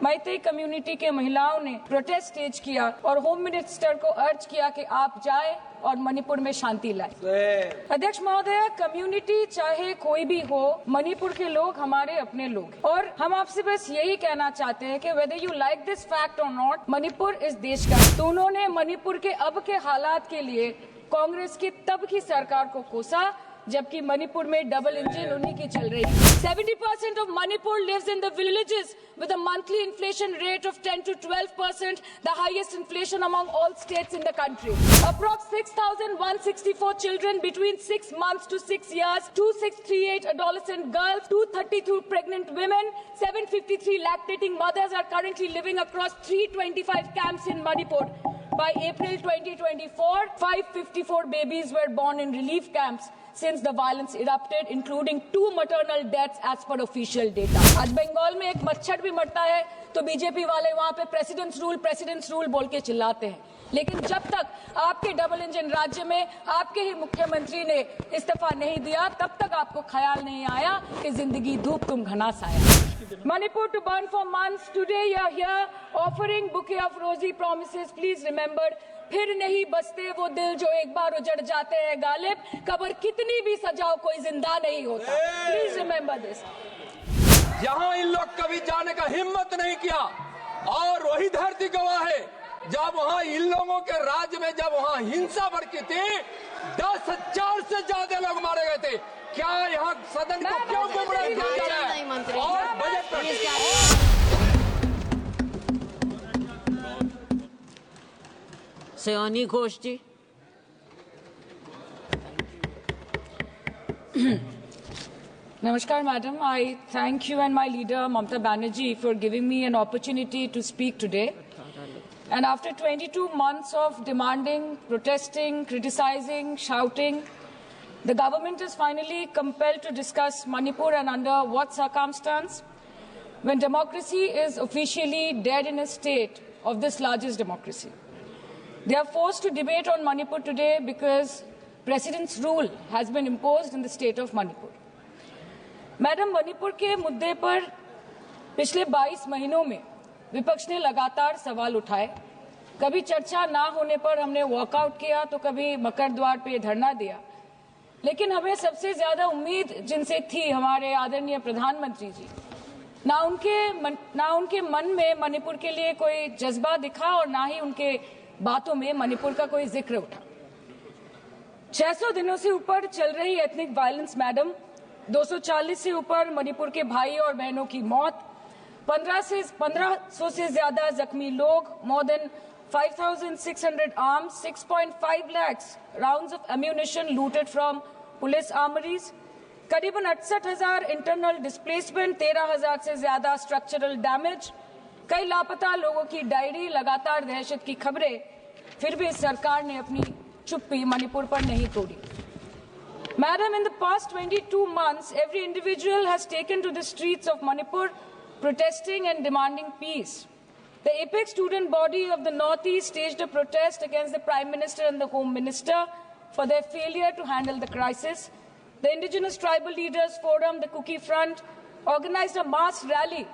Meitei community के महिलाओं ने प्रोटेस्ट स्टेज किया और होम मिनिस्टर को अर्ज किया कि आप जाएं और मणिपुर में शांति लाएं। अध्यक्ष महोदय, कम्युनिटी चाहे कोई भी हो, मणिपुर के लोग हमारे अपने लोग हैं और हम आपसे बस यही कहना चाहते हैं कि whether you like this fact और नॉट, मणिपुर इस देश का। तो उन्होंने मणिपुर के अब के हालात के लिए कांग्रेस की तब की सरकार को कोसा जबकि मणिपुर में डबल इंजन उन्हीं की चल रही है। 70% of Manipur lives in the villages with a monthly inflation rate of 10 to 12%, the highest inflation among all states in the country. Approx 6,164 children between 6 months to 6 years, 2,638 adolescent girls, 232 pregnant women, 753 lactating mothers are currently living across 325 camps in Manipur. By April 2024, 554 babies were born in relief camps since the violence erupted, including 2 maternal deaths as per official data. आज बंगाल में एक मच्छर भी मरता है तो BJP वाले वहां पे प्रेसिडेंट्स रूल बोल के चिल्लाते हैं, लेकिन जब तक आपके डबल इंजन राज्य में आपके ही मुख्यमंत्री ने इस्तीफा नहीं दिया, तब तक आपको ख्याल नहीं आया कि जिंदगी धूप तुम घनास आया। Manipur to burn for months. Today you are here offering bouquet of rosy promises. Please remember, फिर नहीं बसते वो दिल जो एक बार उजड़ जाते हैं गालिब, कब्र कितनी भी सजाओ कोई जिंदा नहीं होता। Please remember this. यहाँ इन लोग कभी जाने का हिम्मत नहीं किया और वही धरती गवाह है जब वहाँ इन लोगों के राज्य में जब वहाँ हिंसा भड़की थी, 10,000 से ज्यादा लोग मारे गए थे। क्या यहाँ सदन को क्यों गुमराह किया जा रहा है? और budget Sayani Ghosh ji. Namaskar, madam. I thank you and my leader, Mamata Banerjee, for giving me an opportunity to speak today. And after 22 months of demanding, protesting, criticizing, shouting, the government is finally compelled to discuss Manipur, and under what circumstance? When democracy is officially dead in a state of this largest democracy. They are forced to debate on Manipur today because President's rule has been imposed in the state of Manipur. Madam, Manipur के मुद्दे पर पिछले 22 महीनों में विपक्ष ने लगातार सवाल उठाए। कभी चर्चा ना होने पर हमने वॉकआउट किया तो कभी मकर द्वार पे धरना दिया, लेकिन हमें सबसे ज्यादा उम्मीद जिनसे थी हमारे आदरणीय प्रधानमंत्री जी, ना उनके मन में मणिपुर के लिए कोई जज्बा दिखा और ना ही उनके बातों में मणिपुर का कोई जिक्र उठा। 600 दिनों से ऊपर चल रही एथनिक वायलेंस मैडम, 240 से ऊपर मणिपुर के भाई और बहनों की मौत, 1500 से ज्यादा जख्मी लोग, more than 5,600 arms, 6.5 lakhs rounds of ammunition looted from police armories, करीबन 68,000 इंटरनल डिस्प्लेसमेंट, 13,000 से ज्यादा स्ट्रक्चरल डैमेज, कई लापता लोगों की डायरी, लगातार दहशत की खबरें, फिर भी सरकार ने अपनी चुप्पी मणिपुर पर नहीं तोड़ी। Madam, in the past 22 months, every individual has taken to the streets of Manipur protesting and demanding peace. The apex student body of the Northeast staged a protest against the Prime Minister and the Home Minister for their failure to handle the crisis. The Indigenous Tribal Leaders Forum, the Kuki Front, organized a mass rally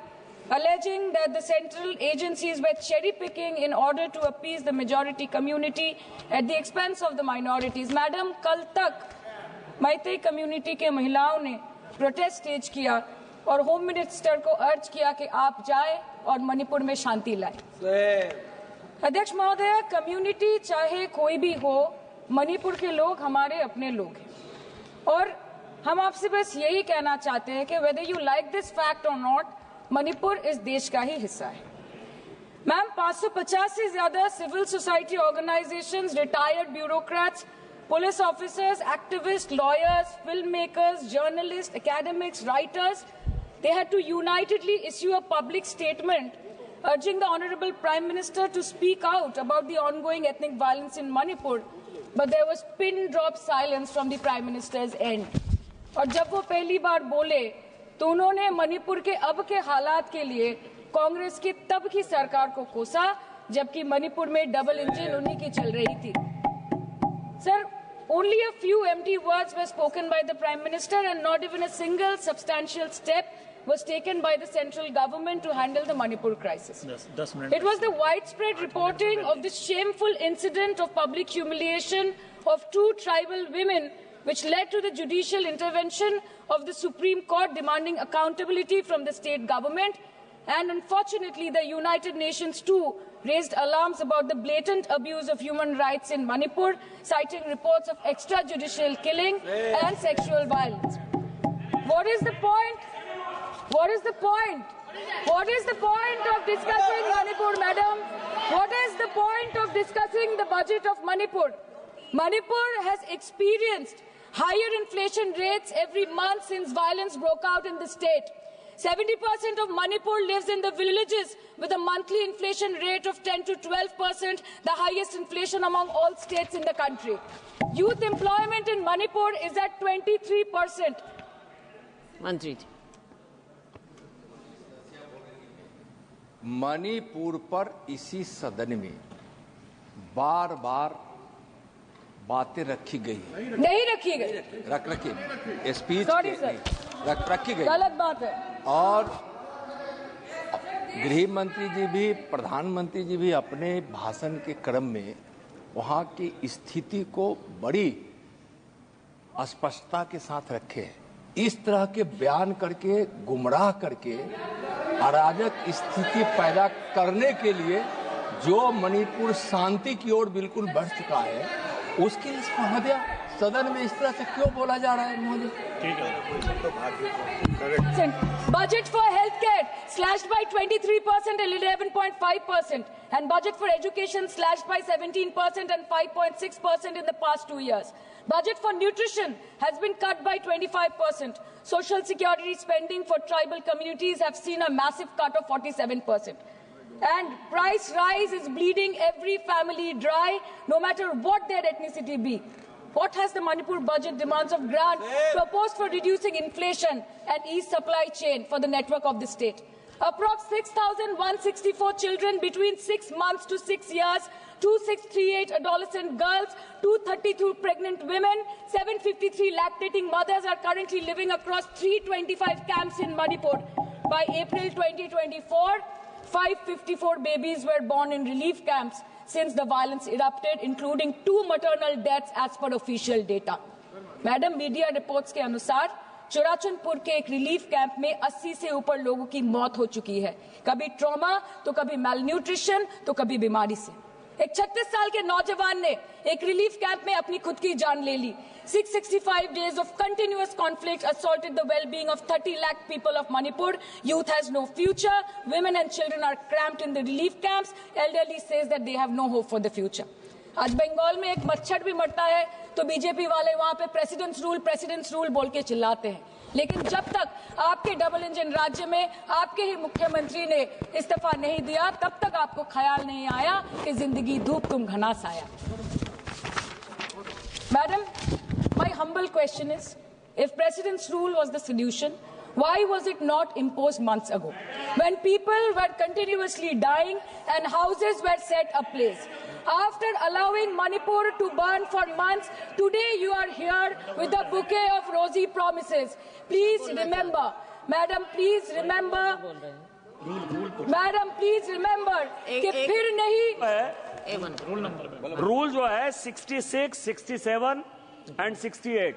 alleging that the central agencies were cherry-picking in order to appease the majority community at the expense of the minorities. Madam, कल तक Meitei community के महिलाओं ने protest stage किया और home minister को अर्ज किया कि आप जाएं और मणिपुर में शांति लाएं। अध्यक्ष महोदय, कम्युनिटी चाहे कोई भी हो, मणिपुर के लोग हमारे अपने लोग हैं और हम आपसे बस यही कहना चाहते हैं कि whether you like this fact और नॉट, मणिपुर इस देश का ही हिस्सा है। मैम, 550 से ज्यादा civil society organisations, retired bureaucrats, police officers, activists, lawyers, filmmakers, journalists, academics, writers, they had to unitedly issue a public statement urging the Honorable Prime Minister to speak out about the ongoing ethnic violence in Manipur, but there was pin-drop silence from the Prime Minister's end. और जब वो पहली बार बोले तो उन्होंने मणिपुर के अब के हालात के लिए कांग्रेस की तब की सरकार को कोसा, जबकि मणिपुर में डबल इंजन उन्हीं की चल रही थी। Sir, only a few empty words were spoken by the Prime Minister and not even a single substantial step was taken by the central government to handle the Manipur crisis. It was the widespread reporting of this shameful incident of public humiliation of 2 tribal women which led to the judicial intervention of the Supreme Court demanding accountability from the state government. And unfortunately, the United Nations too raised alarms about the blatant abuse of human rights in Manipur, citing reports of extrajudicial killing and sexual violence. What is the point? What is the point? What is the point of discussing Manipur, madam? What is the point of discussing the budget of Manipur? Manipur has experienced higher inflation rates every month since violence broke out in the state. 70% of Manipur lives in the villages with a monthly inflation rate of 10 to 12%, the highest inflation among all states in the country. Youth employment in Manipur is at 23%. Mantri ji. Manipur पर इसी सदन में बार बार बातें रखी गई, नहीं रखी गई, रखी स्पीच रखी गई, गलत बात है। और गृह मंत्री जी भी, प्रधानमंत्री जी भी अपने भाषण के क्रम में वहां की स्थिति को बड़ी स्पष्टता के साथ रखे। इस तरह के बयान करके, गुमराह करके अराजक स्थिति पैदा करने के लिए जो मणिपुर शांति की ओर बिल्कुल बढ़ चुका है, उसके लिए सदन में इस तरह से क्यों बोला जा रहा है Modi? Budget for healthcare slashed by 23% and 11.5%, and budget for education slashed by 17% and 5.6% in the past 2 years. Budget for nutrition has been cut by 25%. Social security spending for tribal communities have seen a massive cut of 47%. And price rise is bleeding every family dry, no matter what their ethnicity be. What has the Manipur budget demands of grant proposed for reducing inflation and ease supply chain for the network of the state? Approx 6,164 children between 6 months to 6 years, 2,638 adolescent girls, 232 pregnant women, 753 lactating mothers are currently living across 325 camps in Manipur. By April 2024, 554 babies were born in relief camps since the violence erupted, including 2 maternal deaths as per official data. Madam, media reports के अनुसार चुराचंदपुर के एक relief camp में 80 से ऊपर लोगों की मौत हो चुकी है, कभी ट्रॉमा तो कभी मैलन्यूट्रिशन तो कभी बीमारी से। एक 36 साल के नौजवान ने एक रिलीफ कैंप में अपनी खुद की जान ले ली। 665 days of continuous conflict assaulted the well-being of 30 lakh people of Manipur. Youth has no future. Women and children are cramped in the relief camps. Elderly says that they have no hope for the future. आज बंगाल में एक मच्छर भी मरता है तो BJP वाले वहां पे प्रेसिडेंट्स रूल बोल के चिल्लाते हैं, लेकिन जब तक आपके डबल इंजन राज्य में आपके ही मुख्यमंत्री ने इस्तीफा नहीं दिया, तब तक आपको ख्याल नहीं आया कि जिंदगी धूप तुम घनास आया। Madam, my humble question is, if president's rule was the solution, why was it not imposed months ago, when people were continuously dying and houses were set ablaze? After allowing Manipur to burn for months, today you are here with a bouquet of rosy promises. Please remember, Madam, please remember, कि फिर नहीं rule जो है 66, 67 and 68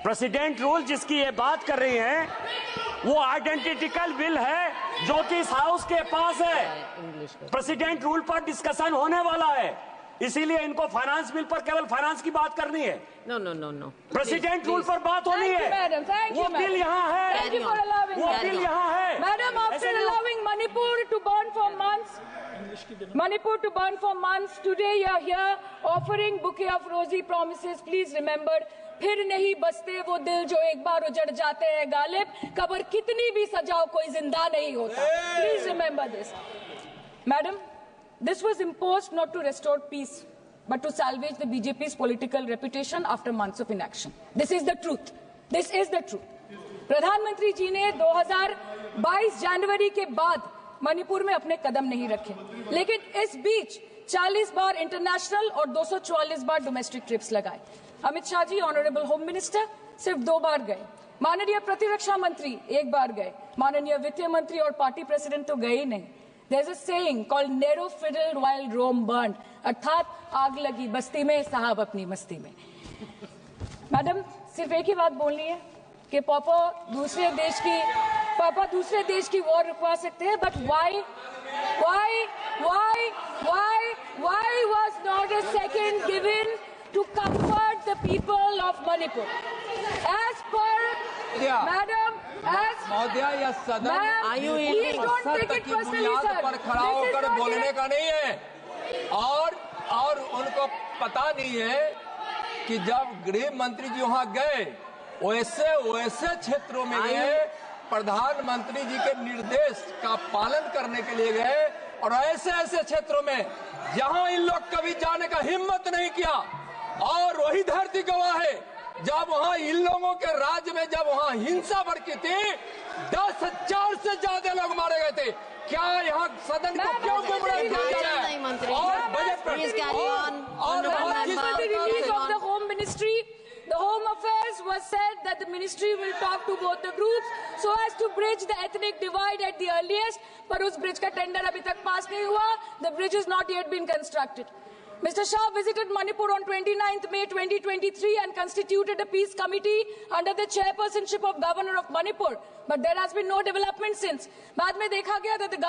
president rule जिसकी ये बात कर रही हैं, वो आइडेंटिकल बिल है जो कि इस हाउस के पास है। प्रेसिडेंट रूल पर डिस्कशन होने वाला है, इसीलिए इनको फाइनेंस बिल पर केवल फाइनेंस की बात करनी है। नो प्रेसिडेंट रूल पर बात होनी है। वो बिल यहाँ है, वो बिल यहाँ है। Madam, after allowing Manipur to burn for months, today you are here offering bouquet of rosy promises. Please remember, फिर नहीं बसते वो दिल जो एक बार उजड़ जाते हैं गालिब, कब्र कितनी भी सजाओ कोई जिंदा नहीं होता। Please remember this. Madam, this was imposed not to restore peace, but to salvage the BJP's political reputation after months of inaction. This is the truth. This is the truth. प्रधानमंत्री जी ने 2022 जनवरी के बाद मणिपुर में अपने कदम नहीं रखे, लेकिन इस बीच 40 बार इंटरनेशनल और 244 बार डोमेस्टिक ट्रिप्स लगाए। Amit Shah ji, honourable home minister, सिर्फ 2 बार गए। माननीय प्रतिरक्षा मंत्री एक बार गए, माननीय वित्त मंत्री और पार्टी प्रेसिडेंट तो गए ही नहीं। There is a saying called narrow fiddle while Rome burned, अर्थात आग लगी बस्ती में, साहब अपनी मस्ती में। मैडम, सिर्फ एक ही बात बोलनी है कि पापा दूसरे देश की वॉर रुकवा सकते हैं, but why was not a second given to comfort the people of Manipur? As per Madam, महोदया, यह सदन please don't take it personally, sir. पर खड़ा होकर बोलने का नहीं है, और उनको पता नहीं है कि जब गृह मंत्री जी वहां गए, वैसे क्षेत्रों में गए, प्रधानमंत्री जी के निर्देश का पालन करने के लिए गए, और ऐसे क्षेत्रों में जहां इन लोग कभी जाने का हिम्मत नहीं किया, और वही धरती गवाह है जब वहां इन लोगों के राज्य में जब वहां हिंसा भड़की थी, 10,000 से ज्यादा लोग मारे गए थे। क्या यहाँ सदन को क्यों गुमराह किया जा रहा है? और बजट पर the Home Ministry, the Home Affairs was said that the ministry will talk to both the groups so as to bridge the ethnic divide at the earliest, पर उस ब्रिज का टेंडर अभी तक पास नहीं हुआ। The bridge is not yet been constructed. Mr. Shah visited Manipur on 29th May 2023 and constituted a peace committee under the chairpersonship of Governor of Manipur. But there has been no development since. बाद में देखा गया that the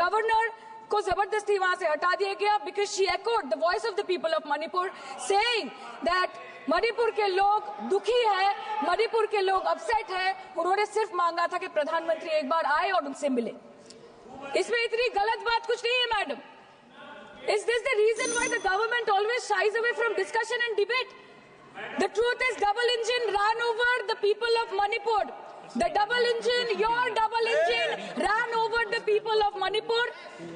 governor को जबरदस्ती वहां से हटा दिया गया because she echoed the voice of the people of Manipur saying that Manipur के लोग दुखी है, मणिपुर के लोग अपसेट है। उन्होंने सिर्फ मांगा था कि प्रधानमंत्री एक बार आए और उनसे मिले। इसमें इतनी गलत बात कुछ नहीं है madam. Is this the reason why the government always shies away from discussion and debate? The truth is double engine ran over the people of Manipur. The double engine, your double engine ran over the people of Manipur.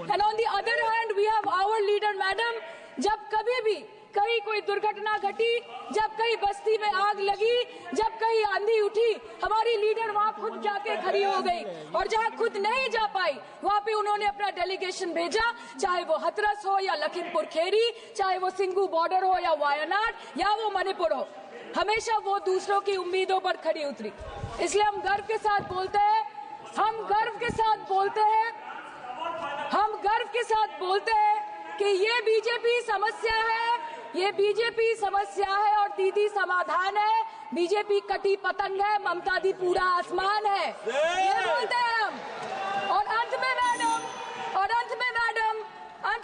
And on the other hand, we have our leader, madam, जब कभी भी कहीं कोई दुर्घटना घटी, जब कहीं बस्ती में आग लगी, जब कहीं आंधी उठी, हमारी लीडर वहां खुद जाके खड़ी हो गई, और जहां खुद नहीं जा पाई वहां पे उन्होंने अपना डेलीगेशन भेजा, चाहे वो हथरस हो या लखीमपुर खेरी, चाहे वो सिंगू बॉर्डर हो या वायनाड या वो मणिपुर हो, हमेशा वो दूसरों की उम्मीदों पर खड़ी उतरी। इसलिए हम गर्व के साथ बोलते हैं, हम गर्व के साथ बोलते हैं कि ये बीजेपी समस्या है, ये बीजेपी समस्या है और दीदी समाधान है। बीजेपी कटी पतंग है, ममता दी पूरा आसमान है, ये बोलते हैं हम। और अंत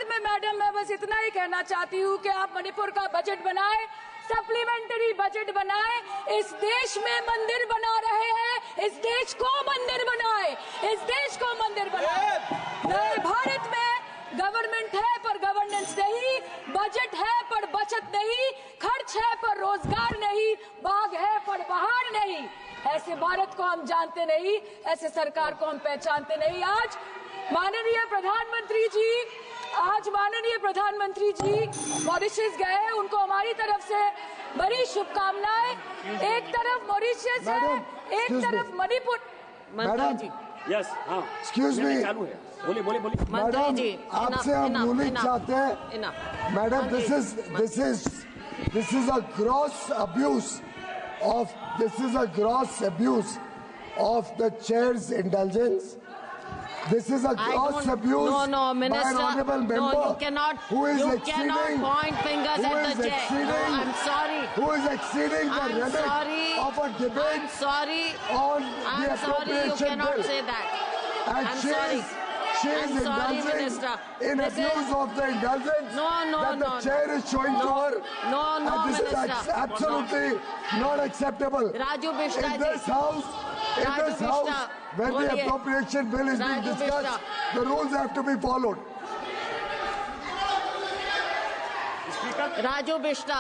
में मैडम मैं बस इतना ही कहना चाहती हूँ कि आप मणिपुर का बजट बनाए, सप्लीमेंट्री बजट बनाए। इस देश में मंदिर बना रहे हैं, इस देश को मंदिर बनाए, इस देश को मंदिर बनाए। नए भारत में गवर्नमेंट है पर गवर्नेंस नहीं, बजट है पर बचत नहीं, खर्च है पर रोजगार नहीं, बाग है पर बहार नहीं। ऐसे भारत को हम जानते नहीं, ऐसे सरकार को हम पहचानते नहीं। आज माननीय प्रधानमंत्री जी मॉरिशस गए, उनको हमारी तरफ से बड़ी शुभकामनाएं। एक तरफ मॉरिशस है, एक तरफ मणिपुर। मैडम जी, यस, हाँ, एक्सक्यूज मी, बोलिए। मैडम आपसे हम रूलिंग चाहते हैं। Madam, this is a gross abuse of the chair's indulgence. This is a gross abuse No, by an Minister. honorable member. No, you cannot. Who is You exceeding, cannot point fingers who at is the chair. exceeding, No, I'm sorry. Who is exceeding the I'm limit sorry. of a debate I'm sorry. on the I'm sorry. You appropriation cannot bill. say that. And I'm she sorry. is I'm sorry, indulging Minister. in This is- abuse of the indulgence No, that the chair is showing to her. No, And this Minister. is absolutely not acceptable. Raju Bishta In ji. this house, Raju Bishta, when the boliye. appropriation bill is being Raju discussed, Bishta. the rules have to be followed. Raju Bishta.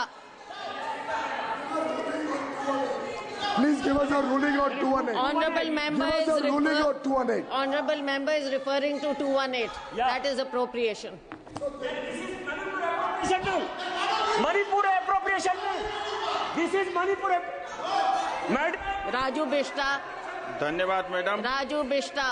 Please give us a ruling on 218. Honorable member Give us a ruling on 218. Honorable member is referring to 218. Yeah. That is appropriation. Manipur appropriation bill. This is Manipur. Madam, Raju Bishta. धन्यवाद madam. Raju Bishta.